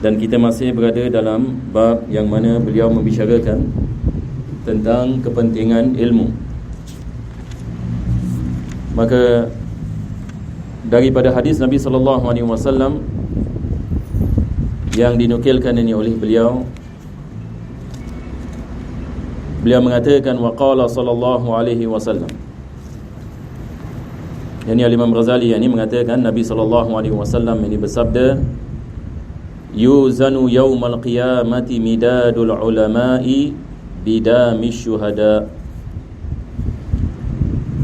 Dan kita masih berada dalam bab yang mana beliau membicarakan tentang kepentingan ilmu. Maka daripada hadis Nabi SAW yang dinukilkan ini oleh beliau, beliau mengatakan waqala sallallahu alaihi wasallam. Yani Imam Ghazali ini mengatakan Nabi SAW ini bersabda, yuzanu yawmal qiyamati midadul ulama'i bidamish syuhada.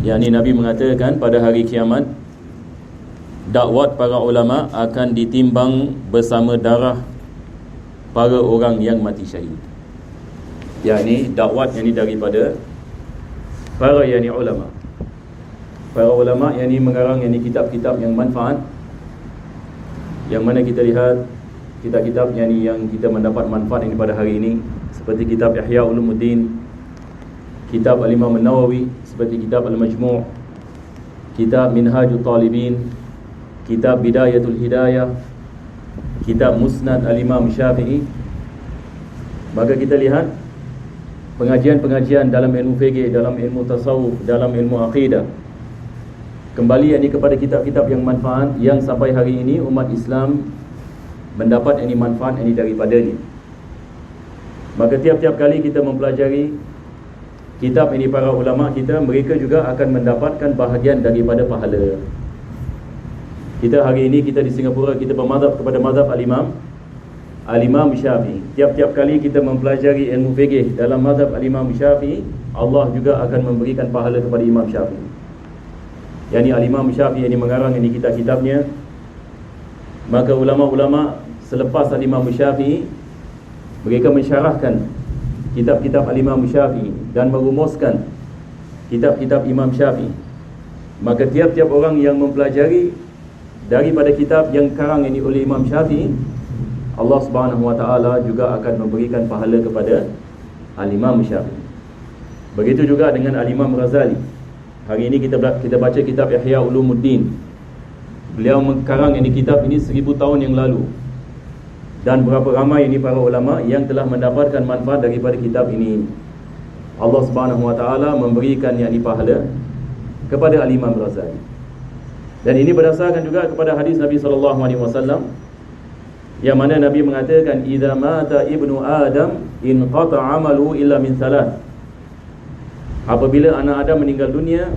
Yani Nabi mengatakan pada hari kiamat dakwat para ulama akan ditimbang bersama darah para orang yang mati syahid. Yani dakwat yani daripada para yani ulama. Para ulama yani mengarang yani kitab-kitab yang manfaat, yang mana kita lihat kitab-kitab yang kita mendapat manfaat ini pada hari ini, seperti kitab Ihya Ulumuddin, kitab Al-Imam An-Nawawi, seperti kitab Al-Majmu', kitab Minhajul Talibin, kitab Bidayatul Hidayah, kitab Musnad Al-Imam Syafi'i. Maka kita lihat pengajian-pengajian dalam ilmu fiqh, dalam ilmu tasawuf, dalam ilmu akidah, kembali ini kepada kitab-kitab yang manfaat, yang sampai hari ini umat Islam mendapat ini manfaat ini daripadanya. Maka tiap-tiap kali kita mempelajari kitab ini para ulama kita, mereka juga akan mendapatkan bahagian daripada pahala. Kita hari ini kita di Singapura, kita bermazhab kepada mazhab Al-Imam Syafi'i. Tiap-tiap kali kita mempelajari ilmu fiqh dalam mazhab Al-Imam Syafi'i, Allah juga akan memberikan pahala kepada Imam Syafi'i. Yani Al-Imam Syafi'i ini mengarang ini kitab-kitabnya. Maka ulama-ulama selepas Al-Imam Syafi'i, mereka mensyarahkan kitab-kitab Al-Imam Syafi'i dan merumuskan kitab-kitab Imam Syafi'i. Maka tiap-tiap orang yang mempelajari daripada kitab yang karang ini oleh Imam Syafi'i, Allah Subhanahu Wa Taala juga akan memberikan pahala kepada Al-Imam Syafi'i. Begitu juga dengan Al-Imam Ghazali. Hari ini kita baca kitab Ihya Ulumuddin. Beliau mengkarang ini kitab ini 1000 tahun yang lalu. Dan berapa ramai ini para ulama yang telah mendapatkan manfaat daripada kitab ini. Allah Subhanahu Wa Taala memberikan yakni pahala kepada Al-Imam Ghazali. Dan ini berdasarkan juga kepada hadis Nabi SAW, yang mana Nabi mengatakan idza mata ibnu Adam in qata'a amalu illa min thalath. Apabila anak Adam meninggal dunia,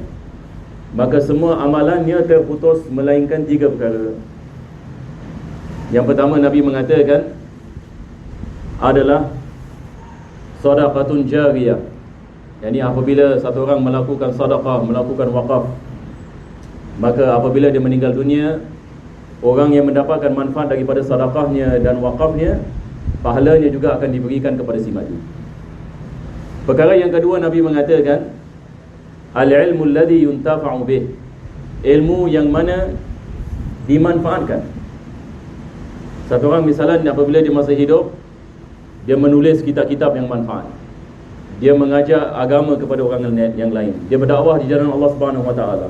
maka semua amalannya terputus melainkan 3 perkara. Yang pertama Nabi mengatakan adalah sadaqatun jariyah. Yani apabila satu orang melakukan sedekah, melakukan wakaf, maka apabila dia meninggal dunia, orang yang mendapatkan manfaat daripada sedekahnya dan wakafnya, pahalanya juga akan diberikan kepada si mati. Perkara yang kedua Nabi mengatakan al-ilmu alladhi yuntafa'u bih. Ilmu yang mana dimanfaatkan. Satu orang misalnya apabila dia masih hidup, dia menulis kitab-kitab yang manfaat, dia mengajar agama kepada orang yang lain, dia berdakwah di jalan Allah Subhanahu Wa Taala,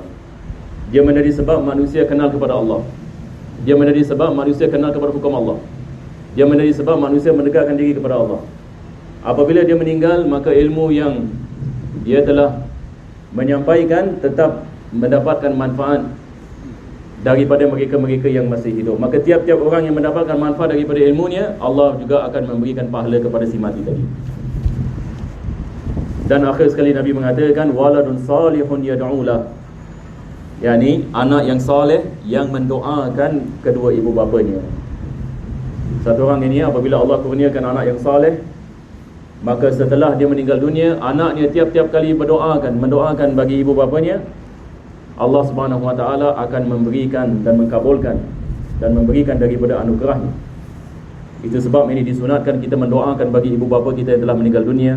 dia menjadi sebab manusia kenal kepada Allah, dia menjadi sebab manusia kenal kepada hukum Allah, dia menjadi sebab manusia mendekatkan diri kepada Allah. Apabila dia meninggal, maka ilmu yang dia telah menyampaikan tetap mendapatkan manfaat daripada mereka-mereka yang masih hidup. Maka tiap-tiap orang yang mendapatkan manfaat daripada ilmunya, Allah juga akan memberikan pahala kepada si mati tadi. Dan akhir sekali Nabi mengatakan waladun salihun yad'ulah. Yani anak yang soleh yang mendoakan kedua ibu bapanya. Satu orang ini apabila Allah kurniakan anak yang soleh, maka setelah dia meninggal dunia, anaknya tiap-tiap kali mendoakan bagi ibu bapanya, Allah Subhanahu Wa Taala akan memberikan dan mengkabulkan dan memberikan daripada anugerahnya. Itu sebab ini disunatkan kita mendoakan bagi ibu bapa kita yang telah meninggal dunia.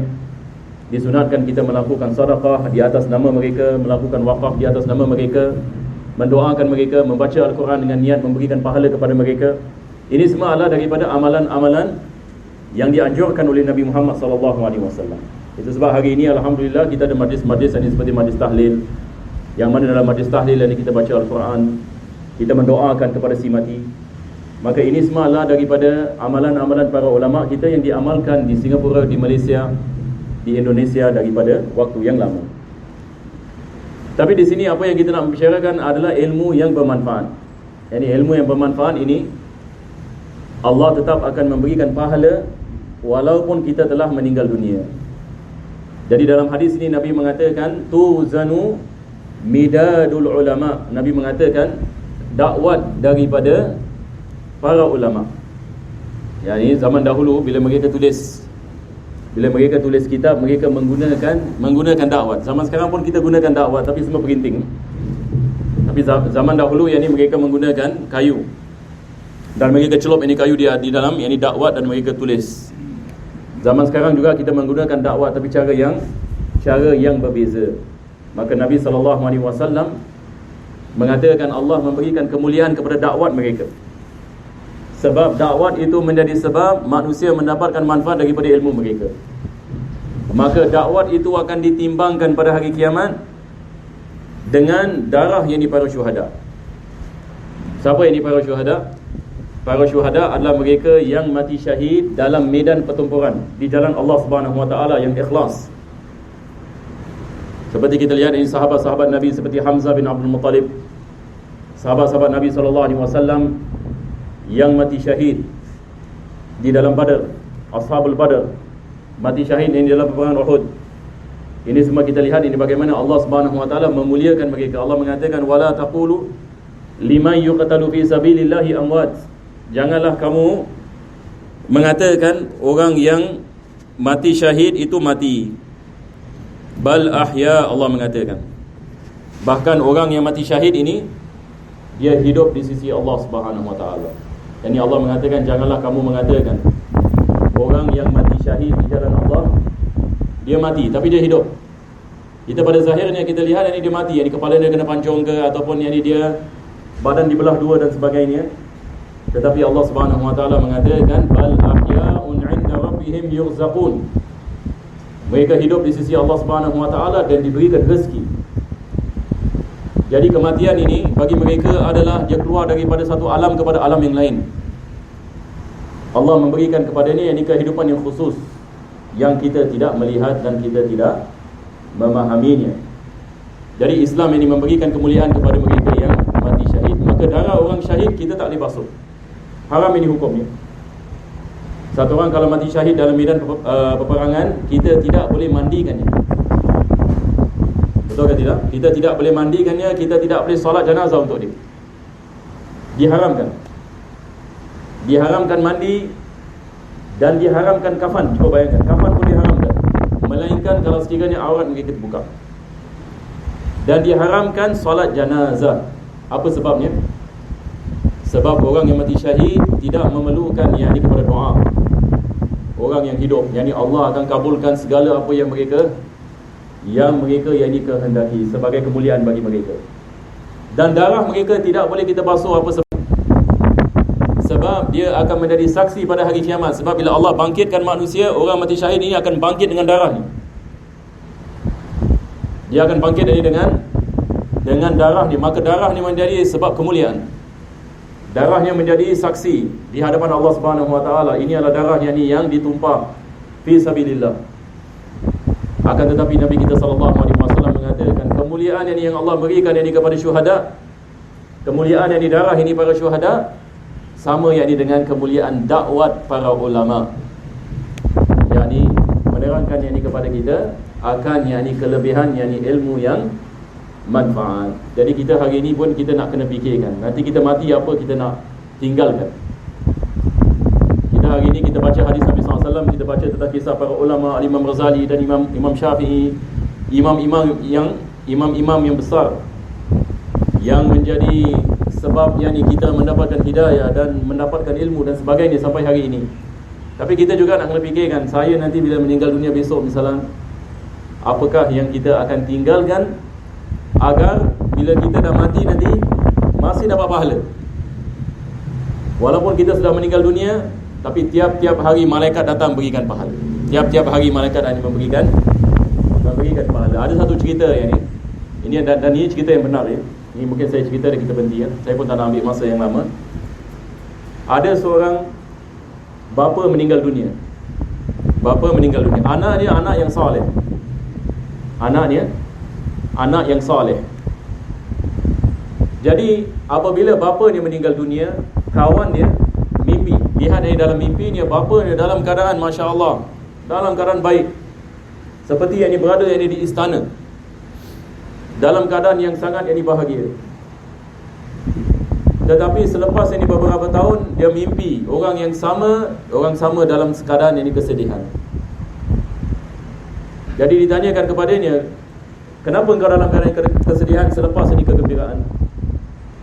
Disunatkan kita melakukan sedekah di atas nama mereka, melakukan wakaf di atas nama mereka, mendoakan mereka, membaca Al-Quran dengan niat memberikan pahala kepada mereka. Ini semua adalah daripada amalan-amalan yang dianjurkan oleh Nabi Muhammad SAW. Itu sebab hari ini alhamdulillah kita ada majlis-majlis ini seperti majlis tahlil, yang mana dalam majlis tahlil ini kita baca Al-Quran, kita mendoakan kepada si mati. Maka ini semua adalah daripada amalan-amalan para ulama kita yang diamalkan di Singapura, di Malaysia, di Indonesia daripada waktu yang lama. Tapi di sini apa yang kita nak bicarakan adalah ilmu yang bermanfaat. Yani ilmu yang bermanfaat ini Allah tetap akan memberikan pahala walaupun kita telah meninggal dunia. Jadi dalam hadis ini Nabi mengatakan tuzanu midadul ulama. Nabi mengatakan dakwat daripada para ulama. Yani zaman dahulu bila mereka tulis kitab, mereka menggunakan dakwat. Zaman sekarang pun kita gunakan dakwat tapi semua printing. Tapi zaman dahulu yakni mereka menggunakan kayu. Dan mereka celup ini kayu dia di dalam yakni dakwat dan mereka tulis. Zaman sekarang juga kita menggunakan dakwat tapi cara yang berbeza. Maka Nabi SAW mengatakan Allah memberikan kemuliaan kepada dakwat mereka. Sebab dakwat itu menjadi sebab manusia mendapatkan manfaat daripada ilmu mereka. Maka dakwat itu akan ditimbangkan pada hari kiamat dengan darah yang para syuhada. Siapa yang para syuhada? Para syuhada adalah mereka yang mati syahid dalam medan pertempuran di jalan Allah Subhanahu Wa Taala yang ikhlas. Seperti kita lihat ini sahabat-sahabat Nabi seperti Hamzah bin Abdul Muttalib, sahabat-sahabat Nabi SAW yang mati syahid di dalam Badar, Ashabul Badar, mati syahid di dalam peperangan Uhud. Ini semua kita lihat ini bagaimana Allah Subhanahu Wa Taala memuliakan mereka. Allah mengatakan wala taqulu liman yuqtalu fi sabilillahi amwat. Janganlah kamu mengatakan orang yang mati syahid itu mati. Bal ahya, Allah mengatakan. Bahkan orang yang mati syahid ini dia hidup di sisi Allah Subhanahu Wa Taala. Yani Allah mengatakan janganlah kamu mengatakan orang yang mati syahid di jalan Allah dia mati tapi dia hidup. Kita pada zahirnya kita lihat ini dia mati, yani kepala dia kena pancung ke ataupun yani dia badan dibelah dua dan sebagainya. Tetapi Allah Subhanahu Wa Taala mengatakan bal ahya'un 'inda rabbihim yurzaqun. Mereka hidup di sisi Allah Subhanahu Wa Taala dan diberikan rezeki. Jadi kematian ini bagi mereka adalah dia keluar daripada satu alam kepada alam yang lain. Allah memberikan kepadanya ini kehidupan yang khusus yang kita tidak melihat dan kita tidak memahaminya. Jadi Islam ini memberikan kemuliaan kepada mereka yang mati syahid. Maka darah orang syahid kita tak boleh basuh. Haram ini hukumnya. Satu orang kalau mati syahid dalam medan peperangan, kita tidak boleh mandikannya. Betul ke tidak? Kita tidak boleh mandikannya, kita tidak boleh solat jenazah untuk dia. Diharamkan. Diharamkan mandi dan diharamkan kafan. Cuba bayangkan, kafan pun diharamkan. Melainkan kalau sekiranya aurat mereka terbuka. Dan diharamkan solat jenazah. Apa sebabnya? Sebab orang yang mati syahid tidak memerlukan yakni kepada doa. Orang yang hidup, yakni Allah akan kabulkan segala apa yang mereka yakni kehendaki sebagai kemuliaan bagi mereka. Dan darah mereka tidak boleh kita basuh apa sebab dia akan menjadi saksi pada hari kiamat. Sebab bila Allah bangkitkan manusia, orang mati syahid ini akan bangkit dengan darahnya. Dia akan bangkit ini dengan darah ni. Maka darah ni menjadi sebab kemuliaan. Darahnya menjadi saksi di hadapan Allah Subhanahu Wa Taala. Ini adalah darah yang ditumpah fi sabilillah. Akan tetapi Nabi kita sallallahu alaihi wasallam mengatakan kemuliaan yang Allah berikan ini kepada syuhada, kemuliaan yang di darah ini para syuhada sama yakni dengan kemuliaan dakwat para ulama. Yakni menerangkan yakni kepada kita akan yakni kelebihan yakni ilmu yang manfaat. Jadi kita hari ini pun kita nak kena fikirkan, nanti kita mati apa kita nak tinggalkan. Kita hari ini kita baca hadis Nabi SAW, kita baca tentang kisah para ulama, Imam Ghazali dan Imam Syafi'i, imam-imam yang besar yang menjadi sebab yakni kita mendapatkan hidayah dan mendapatkan ilmu dan sebagainya sampai hari ini. Tapi kita juga nak kena fikirkan, saya nanti bila meninggal dunia besok misalnya, apakah yang kita akan tinggalkan agar bila kita dah mati nanti masih dapat pahala. Walaupun kita sudah meninggal dunia, tapi tiap-tiap hari malaikat datang berikan pahala. Tiap-tiap hari malaikat ini memberikan pahala. Ada satu cerita yang ini dan ini cerita yang benar ya. Ini mungkin saya cerita dan kita berhenti ya. Saya pun tak nak ambil masa yang lama. Ada seorang bapa meninggal dunia. Bapa meninggal dunia. Anak dia anak yang soleh. Anaknya anak yang soleh. Jadi apabila bapa dia meninggal dunia, kawan dia mimpi, lihat dari dalam mimpi dia, bapa dia dalam keadaan Masya Allah, dalam keadaan baik, seperti yang ini berada yang ini di istana, dalam keadaan yang sangat yang ini bahagia. Tetapi selepas ini beberapa tahun, dia mimpi orang sama dalam keadaan yang ini kesedihan. Jadi ditanyakan kepadanya, kenapa engkau dalam keadaan kesedihan selepas ini kegembiraan?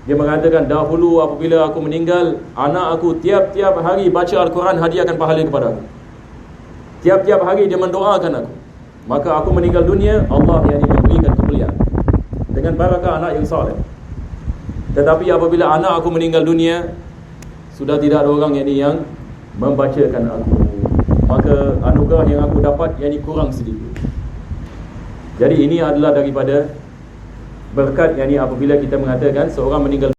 Dia mengatakan, dahulu apabila aku meninggal, anak aku tiap-tiap hari baca Al-Quran, hadiahkan pahala kepada aku. Tiap-tiap hari dia mendoakan aku. Maka aku meninggal dunia, Allah yang memberikan kemuliaan dengan barakah anak yang soleh. Tetapi apabila anak aku meninggal dunia, sudah tidak ada orang yang membacakan aku, maka anugerah yang aku dapat yang kurang sedikit. Jadi ini adalah daripada berkat yang apabila kita mengatakan seorang meninggal